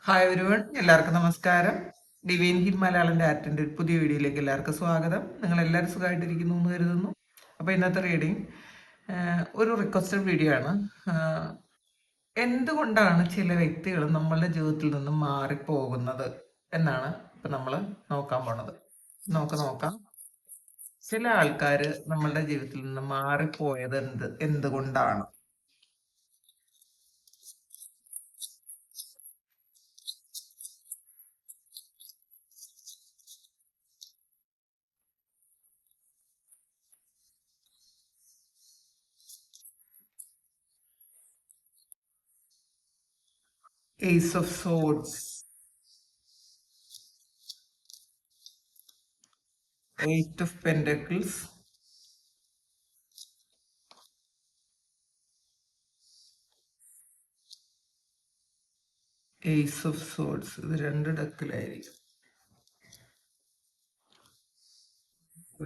Hi everyone, എല്ലാവർക്കും നമസ്കാരം. Divine hill Malayalam ഡാറ്റിൻ്റെ ഒരു പുതിയ വീഡിയോയിലേക്ക് എല്ലാവർക്കും സ്വാഗതം. നിങ്ങൾ എല്ലാവരും സുഖമായിട്ടിരിക്കുന്നു എന്ന് കരുതുന്നു. അപ്പോൾ ഇന്നത്തെ റീഡിങ് ഒരു റിക്വസ്റ്റഡ് വീഡിയോ ആണ്. എന്തുകൊണ്ടാണ് ചില വ്യക്തികൾ നമ്മളുടെ ജീവിതത്തിൽ നിന്നും മാറിപ്പോകുന്നത് എന്നാണ് ഇപ്പം നമ്മൾ നോക്കാൻ പോണത്. നമുക്ക് നോക്കാം. ചില ആൾക്കാർ നമ്മളുടെ ജീവിതത്തിൽ നിന്ന് മാറിപ്പോയത് എന്തുകൊണ്ടാണ്. Ace of Swords, Eight of Pentacles, Ace of Swords. ഇത് രണ്ട് ഡെക്കിലായിരിക്കും.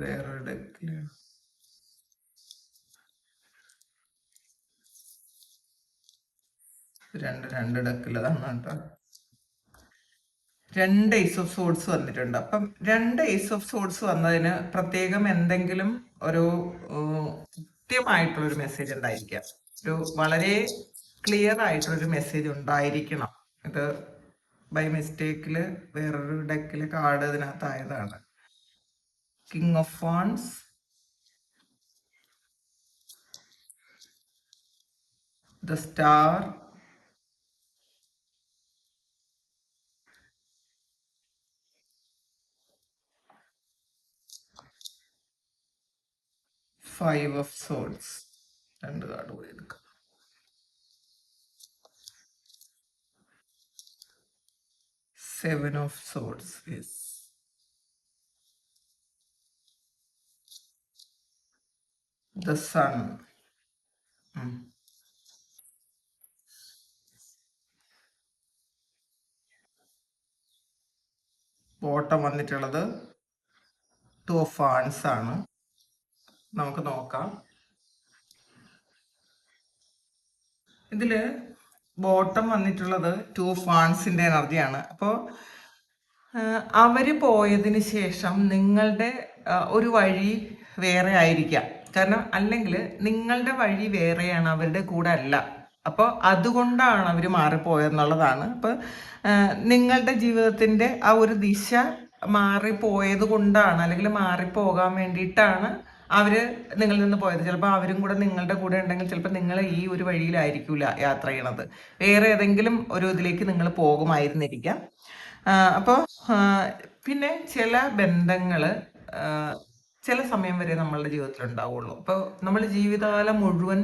വേറൊരു ഡെക്കിലാണ്. രണ്ട് ഡെക്കിലാണ് കേട്ടോ. രണ്ട് ഏസ് ഓഫ് സോഡ്സ് വന്നിട്ടുണ്ട്. അപ്പം രണ്ട് ഏസ് ഓഫ് സോഡ്സ് വന്നതിന് പ്രത്യേകം എന്തെങ്കിലും ഒരു കൃത്യമായിട്ടുള്ളൊരു മെസ്സേജ് ഉണ്ടായിരിക്കാം. ഒരു വളരെ ക്ലിയർ ആയിട്ടുള്ളൊരു മെസ്സേജ് ഉണ്ടായിരിക്കണം. ഇത് ബൈ മിസ്റ്റേക്കിൽ വേറൊരു ഡെക്കിലെ കാർഡ് ഇതിനകത്തായതാണ്. King of wands, the star, five of swords. രണ്ട് കാർഡ് പോയി എടുക്കാം. Seven of Swords, yes. The Sun. Bottom വന്നിട്ടുള്ളത് ടു ഓഫ് വാൺസ് ആണ്. നമുക്ക് നോക്കാം. ഇതില് ബോട്ടം വന്നിട്ടുള്ളത് ടു ഓഫ് വാൺസിന്റെ എനർജിയാണ്. അപ്പോൾ അവര് പോയതിന് ശേഷം നിങ്ങളുടെ ഒരു വഴി വേറെ ആയിരിക്കാം. കാരണം അല്ലെങ്കിൽ നിങ്ങളുടെ വഴി വേറെയാണ്, അവരുടെ കൂടെ അല്ല. അപ്പോൾ അതുകൊണ്ടാണ് അവർ മാറിപ്പോയെന്നുള്ളതാണ്. അപ്പോൾ നിങ്ങളുടെ ജീവിതത്തിൻ്റെ ആ ഒരു ദിശ മാറിപ്പോയത് കൊണ്ടാണ്, അല്ലെങ്കിൽ മാറിപ്പോകാൻ വേണ്ടിയിട്ടാണ് അവർ നിങ്ങളിൽ നിന്ന് പോയത്. ചിലപ്പോൾ അവരും കൂടെ നിങ്ങളുടെ കൂടെ ഉണ്ടെങ്കിൽ ചിലപ്പോൾ നിങ്ങൾ ഈ ഒരു വഴിയിലായിരിക്കില്ല യാത്ര ചെയ്യണത്, വേറെ ഏതെങ്കിലും ഒരു ഇതിലേക്ക് നിങ്ങൾ പോകുമായിരുന്നിരിക്കാം. അപ്പോൾ പിന്നെ ചില ബന്ധങ്ങൾ ചില സമയം വരെ നമ്മളുടെ ജീവിതത്തിൽ ഉണ്ടാവുള്ളൂ. അപ്പോൾ നമ്മൾ ജീവിതകാലം മുഴുവൻ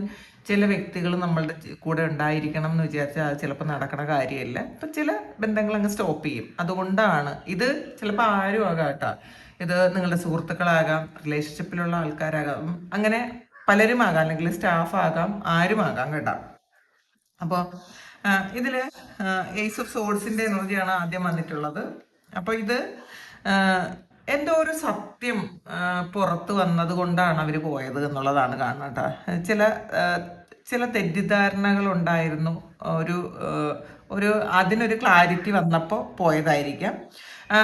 ചില വ്യക്തികൾ നമ്മളുടെ കൂടെ ഉണ്ടായിരിക്കണം എന്ന് വിചാരിച്ചാൽ അത് ചിലപ്പോൾ നടക്കണ കാര്യമല്ല. അപ്പം ചില ബന്ധങ്ങൾ അങ്ങ് സ്റ്റോപ്പ് ചെയ്യും. അതുകൊണ്ടാണ് ഇത്. ചിലപ്പോൾ ആരും ആകാം കേട്ടോ. ഇത് നിങ്ങളുടെ സുഹൃത്തുക്കളാകാം, റിലേഷൻഷിപ്പിലുള്ള ആൾക്കാരാകാം, അങ്ങനെ പലരും ആകാം, അല്ലെങ്കിൽ സ്റ്റാഫ് ആകാം, ആരും ആകാം കേട്ടോ. അപ്പോൾ ഇതില് ഏസ് ഓഫ് സോഡ്സിന്റെ എനർജിയാണ് ആദ്യം വന്നിട്ടുള്ളത്. അപ്പോൾ ഇത് എന്തോ ഒരു സത്യം പുറത്തു വന്നത് കൊണ്ടാണ് അവർ പോയത് എന്നുള്ളതാണ് കാണുന്നത് കേട്ടോ. ചില തെറ്റിദ്ധാരണകൾ ഉണ്ടായിരുന്നു. ഒരു അതിനൊരു ക്ലാരിറ്റി വന്നപ്പോൾ പോയതായിരിക്കാം.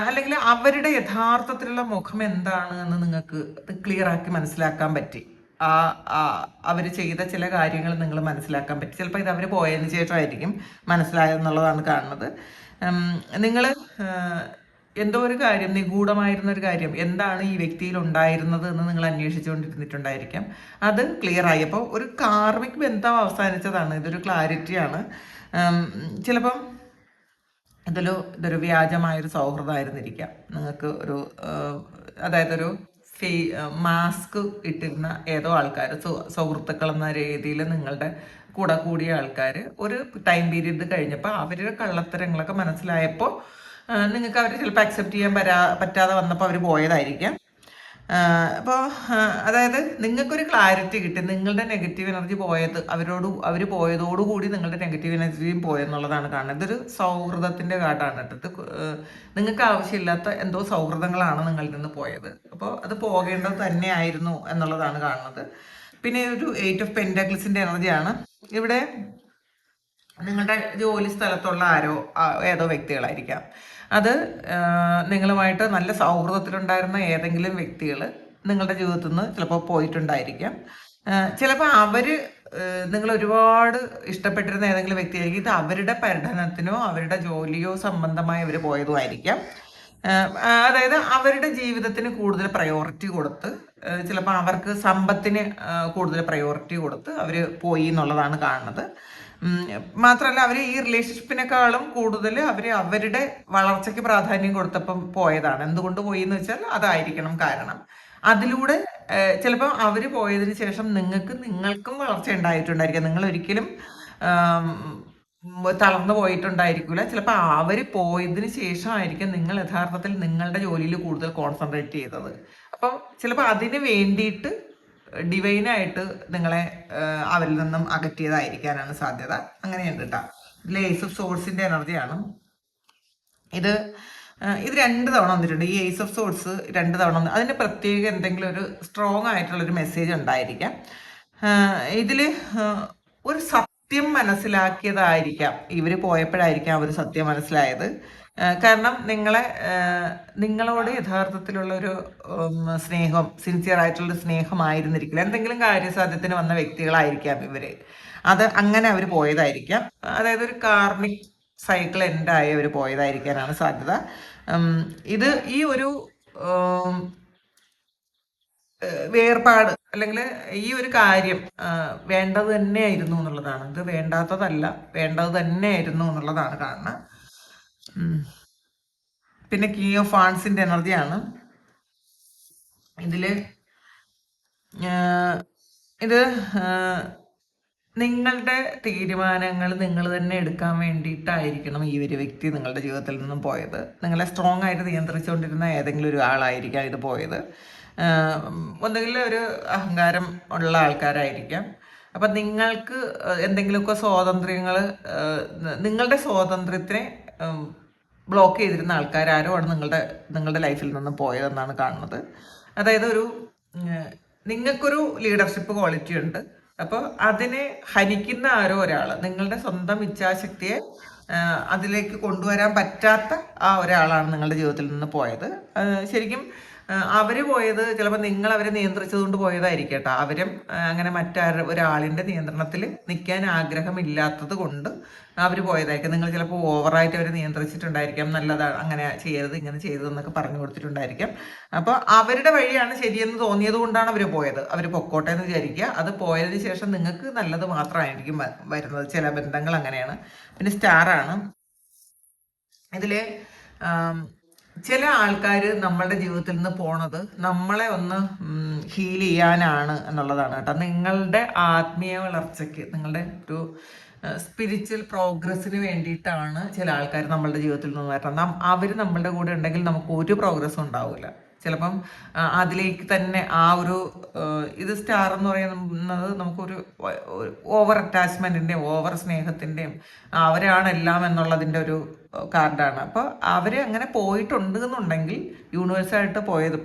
അല്ലെങ്കിൽ അവരുടെ യഥാർത്ഥത്തിലുള്ള മുഖം എന്താണ് എന്ന് നിങ്ങൾക്ക് ക്ലിയർ ആക്കി മനസ്സിലാക്കാൻ പറ്റി. അവർ ചെയ്ത ചില കാര്യങ്ങൾ നിങ്ങൾ മനസ്സിലാക്കാൻ പറ്റി. ചിലപ്പോൾ ഇത് അവർ പോയതിന് ശേഷമായിരിക്കും മനസ്സിലായെന്നുള്ളതാണ് കാണുന്നത്. നിങ്ങൾ എന്തോ ഒരു കാര്യം, നിഗൂഢമായിരുന്ന ഒരു കാര്യം എന്താണ് ഈ വ്യക്തിയിൽ ഉണ്ടായിരുന്നത് എന്ന് നിങ്ങൾ അന്വേഷിച്ചുകൊണ്ടിരുന്നിട്ടുണ്ടായിരിക്കാം. അത് ക്ലിയർ ആയപ്പോൾ ഒരു കാർമിക് ബന്ധം അവസാനിച്ചതാണ്. ഇതൊരു ക്ലാരിറ്റിയാണ്. ചിലപ്പം ഇതൊരു വ്യാജമായൊരു സൗഹൃദമായിരുന്നിരിക്കാം. നിങ്ങൾക്ക് ഒരു അതായത് ഒരു മാസ്ക് ഇട്ടിരുന്ന ഏതോ ആൾക്കാർ, സുഹൃത്തുക്കൾ എന്ന രീതിയിൽ നിങ്ങളുടെ കൂടെ കൂടിയ ആൾക്കാർ ഒരു ടൈം പീരീഡ് കഴിഞ്ഞപ്പോൾ അവരുടെ കള്ളത്തരങ്ങളൊക്കെ മനസ്സിലായപ്പോൾ നിങ്ങൾക്ക് അവർ ചിലപ്പോൾ അക്സെപ്റ്റ് ചെയ്യാൻ പറ്റാതെ വന്നപ്പോൾ അവർ പോയതായിരിക്കാം. അപ്പോൾ അതായത് നിങ്ങൾക്കൊരു ക്ലാരിറ്റി കിട്ടി. നിങ്ങളുടെ നെഗറ്റീവ് എനർജി അവർ പോയതോടുകൂടി നിങ്ങളുടെ നെഗറ്റീവ് എനർജിയും പോയെന്നുള്ളതാണ് കാണുന്നത്. ഇതൊരു സൗഹൃദത്തിൻ്റെ കാട്ടാണ് കേട്ടോ. ഇത് നിങ്ങൾക്ക് ആവശ്യമില്ലാത്ത എന്തോ സൗഹൃദങ്ങളാണ് നിങ്ങളിൽ നിന്ന് പോയത്. അപ്പോൾ അത് പോകേണ്ടത് തന്നെയായിരുന്നു എന്നുള്ളതാണ് കാണുന്നത്. പിന്നെ ഒരു എയ്റ്റ് ഓഫ് പെൻറ്റാക്കിൾസിൻ്റെ എനർജിയാണ് ഇവിടെ. നിങ്ങളുടെ ജോലി സ്ഥലത്തുള്ള ഏതോ വ്യക്തികളായിരിക്കാം. അത് നിങ്ങളുമായിട്ട് നല്ല സൗഹൃദത്തിലുണ്ടായിരുന്ന ഏതെങ്കിലും വ്യക്തികൾ നിങ്ങളുടെ ജീവിതത്തിൽ നിന്ന് ചിലപ്പോൾ പോയിട്ടുണ്ടായിരിക്കാം. ചിലപ്പോൾ നിങ്ങൾ ഒരുപാട് ഇഷ്ടപ്പെട്ടിരുന്ന ഏതെങ്കിലും വ്യക്തിയായിരിക്കും. ഇത് അവരുടെ പഠനത്തിനോ അവരുടെ ജോലിയോ സംബന്ധമായി അവർ പോയതുമായിരിക്കാം. അതായത് അവരുടെ ജീവിതത്തിന് കൂടുതൽ പ്രയോറിറ്റി കൊടുത്ത്, ചിലപ്പോൾ അവർക്ക് സമ്പത്തിന് കൂടുതൽ പ്രയോറിറ്റി കൊടുത്ത് അവർ പോയി എന്നുള്ളതാണ് കാണുന്നത്. മാത്രമല്ല, അവർ ഈ റിലേഷൻഷിപ്പിനേക്കാളും കൂടുതൽ അവരുടെ വളർച്ചയ്ക്ക് പ്രാധാന്യം കൊടുത്തപ്പം പോയതാണ്. എന്തുകൊണ്ട് പോയി എന്ന് വെച്ചാൽ അതായിരിക്കണം കാരണം. അതിലൂടെ ചിലപ്പോൾ അവർ പോയതിന് ശേഷം നിങ്ങൾക്കും വളർച്ച ഉണ്ടായിട്ടുണ്ടായിരിക്കാം. നിങ്ങൾ ഒരിക്കലും തളർന്നു പോയിട്ടുണ്ടായിരിക്കില്ല. ചിലപ്പോൾ അവർ പോയതിന് ശേഷമായിരിക്കും നിങ്ങൾ യഥാർത്ഥത്തിൽ നിങ്ങളുടെ ജോലിയിൽ കൂടുതൽ കോൺസെൻട്രേറ്റ് ചെയ്തത്. അപ്പം ചിലപ്പോൾ അതിന് വേണ്ടിയിട്ട് ഡിവൈനായിട്ട് നിങ്ങളെ അവരിൽ നിന്നും അകറ്റിയതായിരിക്കാനാണ് സാധ്യത. അങ്ങനെയുണ്ട് കേട്ടോ. ഇതിൽ ഏസ് ഓഫ് സോഴ്സിന്റെ എനർജിയാണ് ഇത്. ഇത് 2 തവണ വന്നിട്ടുണ്ട്. ഈ ഏസ് ഓഫ് സോഴ്സ് 2 തവണ വന്നു. അതിന് പ്രത്യേക എന്തെങ്കിലും ഒരു സ്ട്രോങ് ആയിട്ടുള്ളൊരു മെസ്സേജ് ഉണ്ടായിരിക്കാം. ഇതിൽ ഒരു സത്യം മനസ്സിലാക്കിയതായിരിക്കാം. ഇവർ പോയപ്പോഴായിരിക്കാം അവർ സത്യം മനസ്സിലായത്. കാരണം നിങ്ങളോട് യഥാർത്ഥത്തിലുള്ള ഒരു സ്നേഹം, സിൻസിയർ ആയിട്ടുള്ള സ്നേഹമായിരുന്നിരിക്കില്ല. എന്തെങ്കിലും കാര്യസാധ്യത്തിന് വന്ന വ്യക്തികളായിരിക്കാം ഇവര്. അങ്ങനെ അവർ പോയതായിരിക്കാം. അതായത് ഒരു കാർമിക് സൈക്കിൾ എൻഡായി അവർ പോയതായിരിക്കാനാണ് സാധ്യത. ഇത് ഈ ഒരു വേർപാട് അല്ലെങ്കിൽ ഈ ഒരു കാര്യം വേണ്ടത് തന്നെയായിരുന്നു എന്നുള്ളതാണ്. ഇത് വേണ്ടാത്തതല്ല, വേണ്ടത് തന്നെയായിരുന്നു എന്നുള്ളതാണ് കാണുന്നത്. പിന്നെ കീ ഓഫ് ഫാൻസിന്റെ എനർജിയാണ് ഇതില്. ഇത് നിങ്ങളുടെ തീരുമാനങ്ങൾ നിങ്ങൾ തന്നെ എടുക്കാൻ വേണ്ടിയിട്ടായിരിക്കണം ഈ ഒരു വ്യക്തി നിങ്ങളുടെ ജീവിതത്തിൽ നിന്നും പോയത്. നിങ്ങളെ സ്ട്രോങ് ആയിട്ട് നിയന്ത്രിച്ചുകൊണ്ടിരുന്ന ഏതെങ്കിലും ഒരു ആളായിരിക്കാം ഇത് പോയത്. ഒന്നുകിൽ ഒരു അഹങ്കാരം ഉള്ള ആൾക്കാരായിരിക്കാം. അപ്പം നിങ്ങൾക്ക് എന്തെങ്കിലുമൊക്കെ നിങ്ങളുടെ സ്വാതന്ത്ര്യത്തിനെ ബ്ലോക്ക് ചെയ്തിരുന്ന ആൾക്കാരോ ആണ് നിങ്ങളുടെ ലൈഫിൽ നിന്ന് പോയതെന്നാണ് കാണുന്നത്. അതായത് നിങ്ങൾക്കൊരു ലീഡർഷിപ്പ് ക്വാളിറ്റി ഉണ്ട്. അപ്പോൾ അതിനെ ഹനിക്കുന്ന ഒരാൾ, നിങ്ങളുടെ സ്വന്തം ഇച്ഛാശക്തിയെ അതിലേക്ക് കൊണ്ടുവരാൻ പറ്റാത്ത ഒരാളാണ് നിങ്ങളുടെ ജീവിതത്തിൽ നിന്ന് പോയത്. ശരിക്കും അവർ പോയത് ചിലപ്പോൾ നിങ്ങൾ അവരെ നിയന്ത്രിച്ചതുകൊണ്ട് പോയതായിരിക്കും കേട്ടോ. അവരും അങ്ങനെ ഒരാളിൻ്റെ നിയന്ത്രണത്തിൽ നിൽക്കാൻ ആഗ്രഹമില്ലാത്തത് കൊണ്ട് അവർ പോയതായിരിക്കും. നിങ്ങൾ ചിലപ്പോൾ ഓവറായിട്ട് അവരെ നിയന്ത്രിച്ചിട്ടുണ്ടായിരിക്കാം. നല്ലതാണ്, അങ്ങനെ ചെയ്യരുത്, ഇങ്ങനെ ചെയ്തതെന്നൊക്കെ പറഞ്ഞു കൊടുത്തിട്ടുണ്ടായിരിക്കാം. അപ്പോൾ അവരുടെ വഴിയാണ് ശരിയെന്ന് തോന്നിയത് കൊണ്ടാണ് അവർ പോയത്. അവർ പൊക്കോട്ടെ എന്ന് വിചാരിക്കുക. അത് പോയതിന് ശേഷം നിങ്ങൾക്ക് നല്ലത് മാത്രമായിരിക്കും വരുന്നത്. ചില ബന്ധങ്ങൾ അങ്ങനെയാണ്. പിന്നെ സ്റ്റാറാണ് ഇതിൽ. ചില ആൾക്കാർ നമ്മളുടെ ജീവിതത്തിൽ നിന്ന് പോണത് നമ്മളെ ഒന്ന് ഹീൽ ചെയ്യാനാണ് എന്നുള്ളതാണ് കേട്ടോ. നിങ്ങളുടെ ആത്മീയ വളർച്ചയ്ക്ക്, നിങ്ങളുടെ ഒരു സ്പിരിച്വൽ പ്രോഗ്രസ്സിന് വേണ്ടിയിട്ടാണ് ചില ആൾക്കാർ നമ്മളുടെ ജീവിതത്തിൽ നിന്ന് വരണം. അവർ നമ്മളുടെ കൂടെ ഉണ്ടെങ്കിൽ നമുക്ക് ഒരു പ്രോഗ്രസ്സും ഉണ്ടാവില്ല. ചിലപ്പം അതിലേക്ക് തന്നെ ഇത് സ്റ്റാർ എന്ന് പറയുന്നത് നമുക്കൊരു ഓവർ അറ്റാച്ച്മെൻറ്റിൻ്റെയും ഓവർ സ്നേഹത്തിൻ്റെയും അവരാണ് എല്ലാം എന്നുള്ളതിൻ്റെ ഒരു കാർഡാണ്. അപ്പോൾ അവർ അങ്ങനെ പോയിട്ടുണ്ട് എന്നുണ്ടെങ്കിൽ യൂണിവേഴ്സായിട്ട്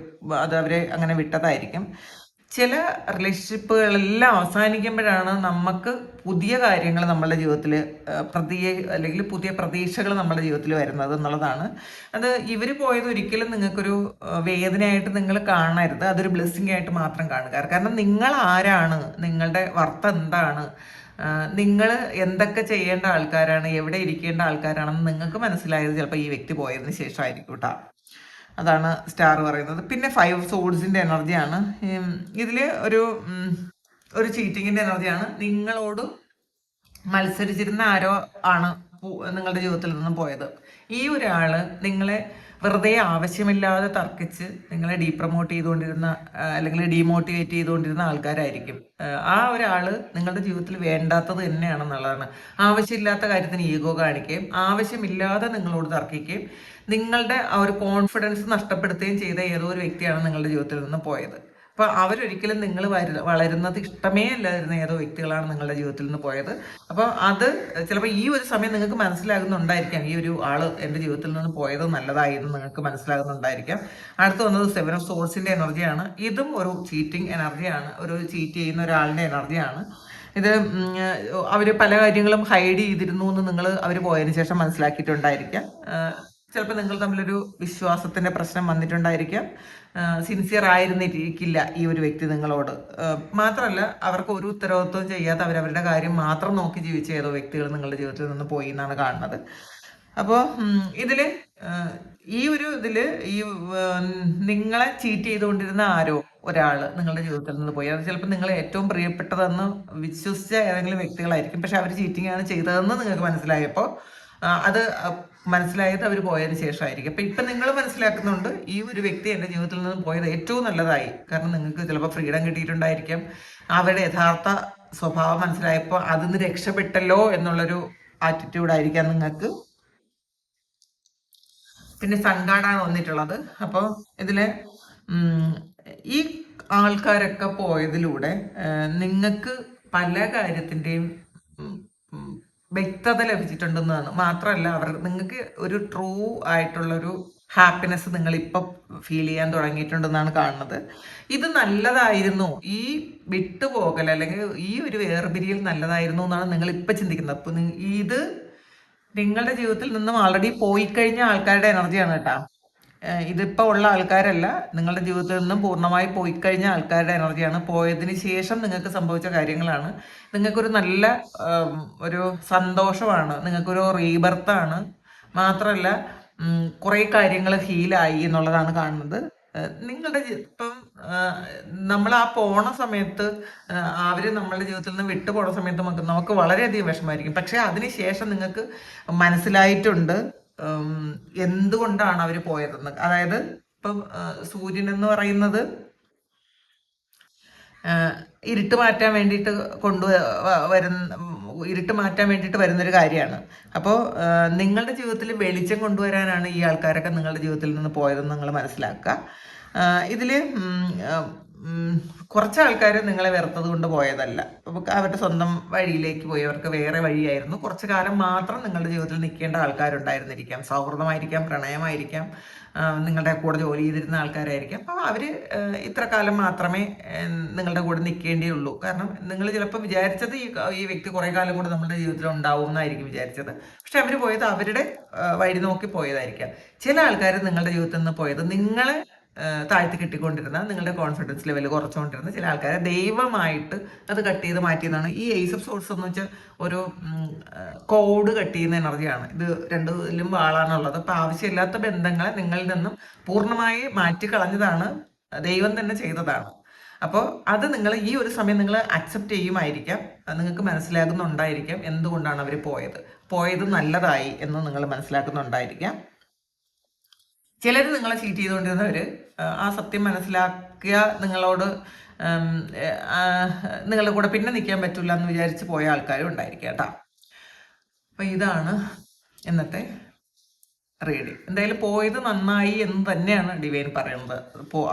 അത് അവരെ അങ്ങനെ വിട്ടതായിരിക്കും. ചില റിലേഷൻഷിപ്പുകളെല്ലാം അവസാനിക്കുമ്പോഴാണ് നമുക്ക് പുതിയ കാര്യങ്ങൾ നമ്മളുടെ ജീവിതത്തിൽ അല്ലെങ്കിൽ പുതിയ പ്രതീക്ഷകൾ നമ്മുടെ ജീവിതത്തിൽ വരുന്നത് എന്നുള്ളതാണ്. അത് ഇവർ പോയത് ഒരിക്കലും നിങ്ങൾക്കൊരു വേദനയായിട്ട് നിങ്ങൾ കാണരുത്. അതൊരു ബ്ലെസ്സിങ് ആയിട്ട് മാത്രം കാണുക. കാരണം നിങ്ങൾ ആരാണ്, നിങ്ങളുടെ വർത്ത് എന്താണ്, നിങ്ങൾ എന്തൊക്കെ ചെയ്യേണ്ട ആൾക്കാരാണ്, എവിടെ ഇരിക്കേണ്ട ആൾക്കാരാണെന്ന് നിങ്ങൾക്ക് മനസ്സിലായത് ചിലപ്പോൾ ഈ വ്യക്തി പോയതിന് ശേഷമായിരിക്കും കേട്ടോ. അതാണ് സ്റ്റാർ പറയുന്നത്. പിന്നെ 5 സോഡ്സിൻ്റെ എനർജിയാണ് ഇതിൽ. ഒരു ചീറ്റിങ്ങിൻ്റെ എനർജിയാണ്. നിങ്ങളോട് മത്സരിച്ചിരുന്ന ആണ് നിങ്ങളുടെ ജീവിതത്തിൽ നിന്നും പോയത്. ഈ ഒരാൾ നിങ്ങളെ വെറുതെ ആവശ്യമില്ലാതെ തർക്കിച്ച് നിങ്ങളെ ഡീപ്രമോട്ട് ചെയ്തുകൊണ്ടിരുന്ന അല്ലെങ്കിൽ ഡീമോട്ടിവേറ്റ് ചെയ്തുകൊണ്ടിരുന്ന ആൾക്കാരായിരിക്കും. ഒരാൾ നിങ്ങളുടെ ജീവിതത്തിൽ വേണ്ടാത്തത് തന്നെയാണെന്നുള്ളതാണ്. ആവശ്യമില്ലാത്ത കാര്യത്തിന് ഈഗോ കാണിക്കുകയും ആവശ്യമില്ലാതെ നിങ്ങളോട് തർക്കിക്കുകയും നിങ്ങളുടെ ഒരു കോൺഫിഡൻസ് നഷ്ടപ്പെടുത്തുകയും ചെയ്ത ഏതോ ഒരു വ്യക്തിയാണ് നിങ്ങളുടെ ജീവിതത്തിൽ നിന്ന് പോയത്. അപ്പോൾ അവരൊരിക്കലും നിങ്ങൾ വളരുന്നത് ഇഷ്ടമേ അല്ലാതിരുന്ന ഏതോ വ്യക്തികളാണ് നിങ്ങളുടെ ജീവിതത്തിൽ നിന്ന് പോയത്. അപ്പോൾ അത് ചിലപ്പോൾ ഈ ഒരു സമയം നിങ്ങൾക്ക് മനസ്സിലാകുന്നുണ്ടായിരിക്കാം, ഈ ഒരു ആൾ എൻ്റെ ജീവിതത്തിൽ നിന്ന് പോയത് നല്ലതായിരുന്നു നിങ്ങൾക്ക് മനസ്സിലാകുന്നുണ്ടായിരിക്കാം. അടുത്ത് വന്നത് 7 ഓഫ് സോഴ്സിൻ്റെ എനർജിയാണ്. ഇതും ഒരു ചീറ്റിംഗ് എനർജിയാണ്, ഒരു ചീറ്റ് ചെയ്യുന്ന ഒരാളിൻ്റെ എനർജിയാണ്. ഇത് അവർ പല കാര്യങ്ങളും ഹൈഡ് ചെയ്തിരുന്നു എന്ന് നിങ്ങൾ അവർ പോയതിനു ശേഷം മനസ്സിലാക്കിയിട്ടുണ്ടായിരിക്കാം. ചിലപ്പോൾ നിങ്ങൾ തമ്മിലൊരു വിശ്വാസത്തിന്റെ പ്രശ്നം വന്നിട്ടുണ്ടായിരിക്കാം. സിൻസിയർ ആയിരുന്നിരിക്കില്ല ഈ ഒരു വ്യക്തി നിങ്ങളോട്. മാത്രമല്ല, അവർക്ക് ഒരു ഉത്തരവാദിത്വം ചെയ്യാതെ അവരവരുടെ കാര്യം മാത്രം നോക്കി ജീവിച്ച ഏതോ വ്യക്തികൾ നിങ്ങളുടെ ജീവിതത്തിൽ നിന്ന് പോയി എന്നാണ് കാണുന്നത്. അപ്പോൾ ഇതില് ഈ ഒരു ഇതില് ഈ നിങ്ങളെ ചീറ്റ് ചെയ്തുകൊണ്ടിരുന്ന ആരോ ഒരാള് നിങ്ങളുടെ ജീവിതത്തിൽ നിന്ന് പോയി. അത് ചിലപ്പോൾ നിങ്ങൾ ഏറ്റവും പ്രിയപ്പെട്ടതെന്ന് വിശ്വസിച്ച ഏതെങ്കിലും വ്യക്തികളായിരിക്കും. പക്ഷെ അവർ ചീറ്റിംഗ് ആണ് ചെയ്തതെന്ന് നിങ്ങൾക്ക് മനസ്സിലായപ്പോൾ അത് മനസ്സിലായത് അവർ പോയതിനു ശേഷമായിരിക്കും. ഇപ്പൊ നിങ്ങൾ മനസ്സിലാക്കുന്നുണ്ട് ഈ ഒരു വ്യക്തി എൻ്റെ ജീവിതത്തിൽ നിന്ന് പോയത് ഏറ്റവും നല്ലതായി. കാരണം നിങ്ങൾക്ക് ചിലപ്പോൾ ഫ്രീഡം കിട്ടിയിട്ടുണ്ടായിരിക്കാം. അവരുടെ യഥാർത്ഥ സ്വഭാവം മനസ്സിലായപ്പോൾ അതിന്ന് രക്ഷപ്പെട്ടല്ലോ എന്നുള്ളൊരു ആറ്റിറ്റ്യൂഡായിരിക്കാം നിങ്ങൾക്ക്. പിന്നെ സങ്കാടാണ് വന്നിട്ടുള്ളത്. അപ്പോൾ ഇതിലെ ഈ ആൾക്കാരൊക്കെ പോയതിലൂടെ നിങ്ങൾക്ക് പല കാര്യത്തിൻ്റെയും വ്യക്തത ലഭിച്ചിട്ടുണ്ടെന്നാണ്. മാത്രമല്ല, നിങ്ങൾക്ക് ഒരു ട്രൂ ആയിട്ടുള്ളൊരു ഹാപ്പിനെസ് നിങ്ങൾ ഇപ്പം ഫീൽ ചെയ്യാൻ തുടങ്ങിയിട്ടുണ്ടെന്നാണ് കാണുന്നത്. ഇത് നല്ലതായിരുന്നു, ഈ വിട്ടുപോകൽ അല്ലെങ്കിൽ ഈ ഒരു വേർപിരിയൽ നല്ലതായിരുന്നു എന്നാണ് നിങ്ങൾ ഇപ്പം ചിന്തിക്കുന്നത്. അപ്പം ഇത് നിങ്ങളുടെ ജീവിതത്തിൽ നിന്നും ആൾറെഡി പോയി കഴിഞ്ഞ ആൾക്കാരുടെ എനർജിയാണ് കേട്ടോ. ഇതിപ്പോൾ ഉള്ള ആൾക്കാരല്ല, നിങ്ങളുടെ ജീവിതത്തിൽ നിന്നും പൂർണ്ണമായി പോയി കഴിഞ്ഞ ആൾക്കാരുടെ എനർജിയാണ്. പോയതിന് ശേഷം നിങ്ങൾക്ക് സംഭവിച്ച കാര്യങ്ങളാണ്. നിങ്ങൾക്കൊരു നല്ല ഒരു സന്തോഷമാണ്, നിങ്ങൾക്കൊരു റീബർത്താണ്. മാത്രമല്ല, കുറേ കാര്യങ്ങൾ ഹീലായി എന്നുള്ളതാണ് കാണുന്നത്. നിങ്ങളുടെ ഇപ്പം നമ്മൾ ആ പോണ സമയത്ത് അവര് നമ്മളുടെ ജീവിതത്തിൽ നിന്ന് വിട്ടു പോണ സമയത്ത് നമുക്ക് വളരെയധികം വിഷമമായിരിക്കും. പക്ഷെ അതിനുശേഷം നിങ്ങൾക്ക് മനസ്സിലായിട്ടുണ്ട് എന്തുകൊണ്ടാണ് അവര് പോയതെന്ന്. അതായത് ഇപ്പം സൂര്യൻ എന്ന് പറയുന്നത് ഇരുട്ട് മാറ്റാൻ വേണ്ടിയിട്ട് ഇരുട്ട് മാറ്റാൻ വേണ്ടിയിട്ട് വരുന്നൊരു കാര്യമാണ്. അപ്പോൾ നിങ്ങളുടെ ജീവിതത്തിൽ വെളിച്ചം കൊണ്ടുവരാനാണ് ഈ ആൾക്കാരൊക്കെ നിങ്ങളുടെ ജീവിതത്തിൽ നിന്ന് പോയതെന്ന് നിങ്ങൾ മനസ്സിലാക്കുക. ഇതിൽ കുറച്ച് ആൾക്കാർ നിങ്ങളെ വെറുത്തത് കൊണ്ട് പോയതല്ല, അവരുടെ സ്വന്തം വഴിയിലേക്ക് പോയി, അവർക്ക് വേറെ വഴിയായിരുന്നു. കുറച്ച് കാലം മാത്രം നിങ്ങളുടെ ജീവിതത്തിൽ നിൽക്കേണ്ട ആൾക്കാരുണ്ടായിരുന്നിരിക്കാം. സൗഹൃദമായിരിക്കാം, പ്രണയമായിരിക്കാം, നിങ്ങളുടെ കൂടെ ജോലി ചെയ്തിരുന്ന ആൾക്കാരായിരിക്കാം. അപ്പോൾ അവർ ഇത്ര കാലം മാത്രമേ നിങ്ങളുടെ കൂടെ നിൽക്കേണ്ടിയുള്ളൂ. കാരണം നിങ്ങൾ ചിലപ്പോൾ വിചാരിച്ചത് ഈ വ്യക്തി കുറേ കാലം കൂടെ നമ്മുടെ ജീവിതത്തിൽ ഉണ്ടാവും എന്നായിരിക്കും വിചാരിച്ചത്. പക്ഷെ അവർ പോയത് അവരുടെ വഴി നോക്കി പോയതായിരിക്കാം. ചില ആൾക്കാർ നിങ്ങളുടെ ജീവിതത്തിൽ നിന്ന് പോയത് നിങ്ങളെ താഴ്ത്തി കെട്ടിക്കൊണ്ടിരുന്ന, നിങ്ങളുടെ കോൺഫിഡൻസ് ലെവൽ കുറച്ചുകൊണ്ടിരുന്ന ചില ആൾക്കാരെ ദൈവമായിട്ട് അത് കട്ട് ചെയ്ത് മാറ്റിയതാണ്. ഈ ഏസ് ഓഫ് സോഴ്സ് എന്ന് വെച്ചാൽ ഒരു കോഡ് കട്ട് ചെയ്യുന്ന എനർജിയാണ്. ഇത് രണ്ടിലും വാളാണുള്ളത്. അപ്പം ആവശ്യമില്ലാത്ത ബന്ധങ്ങളെ നിങ്ങളിൽ നിന്നും പൂർണ്ണമായി മാറ്റിക്കളഞ്ഞതാണ്, ദൈവം തന്നെ ചെയ്തതാണ്. അപ്പോൾ അത് നിങ്ങൾ ഈ ഒരു സമയം നിങ്ങൾ അക്സെപ്റ്റ് ചെയ്യുമായിരിക്കാം. നിങ്ങൾക്ക് മനസ്സിലാകുന്നുണ്ടായിരിക്കാം എന്തുകൊണ്ടാണ് അവർ പോയത് നല്ലതായി എന്ന് നിങ്ങൾ മനസ്സിലാക്കുന്നുണ്ടായിരിക്കാം. ചിലർ നിങ്ങളെ ചീറ്റ് ചെയ്തുകൊണ്ടിരുന്നവർ ആ സത്യം മനസ്സിലാക്കിയ നിങ്ങളോട് നിങ്ങളുടെ കൂടെ പിന്നെ നിൽക്കാൻ പറ്റില്ല എന്ന് വിചാരിച്ച് പോയ ആൾക്കാരും ഉണ്ടായിരിക്കാം കേട്ടോ. അപ്പം ഇതാണ് ഇന്നത്തെ റീഡിങ്. എന്തായാലും പോയത് നന്നായി എന്ന് തന്നെയാണ് ഡിവൈൻ പറയുന്നത്.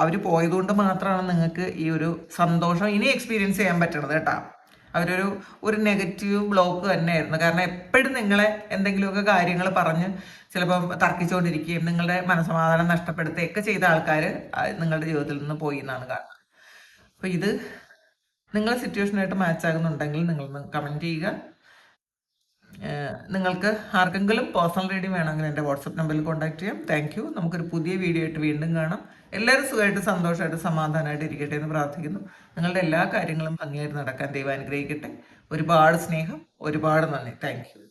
അവർ പോയതുകൊണ്ട് മാത്രമാണ് നിങ്ങൾക്ക് ഈ ഒരു സന്തോഷം ഇനി എക്സ്പീരിയൻസ് ചെയ്യാൻ പറ്റണത് കേട്ടോ. ഒരു നെഗറ്റീവ് ബ്ലോക്ക് തന്നെയായിരുന്നു. കാരണം എപ്പോഴും നിങ്ങളെ എന്തെങ്കിലുമൊക്കെ കാര്യങ്ങൾ പറഞ്ഞ് ചിലപ്പോൾ തർക്കിച്ചുകൊണ്ടിരിക്കുകയും നിങ്ങളുടെ മനസ്സമാധാനം നഷ്ടപ്പെടുത്തുകയൊക്കെ ചെയ്ത ആൾക്കാർ നിങ്ങളുടെ ജീവിതത്തിൽ നിന്ന് പോയി എന്നാണ് കാണുന്നത്. അപ്പോൾ ഇത് നിങ്ങളുടെ സിറ്റുവേഷനായിട്ട് മാച്ച് ആകുന്നുണ്ടെങ്കിൽ നിങ്ങളൊന്ന് കമൻറ്റ് ചെയ്യുക. നിങ്ങൾക്ക് ആർക്കെങ്കിലും പേഴ്സണൽ റീഡിങ് വേണമെങ്കിൽ എൻ്റെ വാട്സപ്പ് നമ്പറിൽ കോൺടാക്ട് ചെയ്യാം. Thank you. നമുക്കൊരു പുതിയ വീഡിയോ ആയിട്ട് വീണ്ടും കാണാം. എല്ലാവരും സുഖമായിട്ട് സന്തോഷമായിട്ട് സമാധാനമായിട്ട് ഇരിക്കട്ടെ എന്ന് പ്രാർത്ഥിക്കുന്നു. നിങ്ങളുടെ എല്ലാ കാര്യങ്ങളും ഭംഗിയായിട്ട് നടക്കാൻ ദൈവം അനുഗ്രഹിക്കട്ടെ. ഒരുപാട് സ്നേഹം, ഒരുപാട് നന്ദി. Thank you.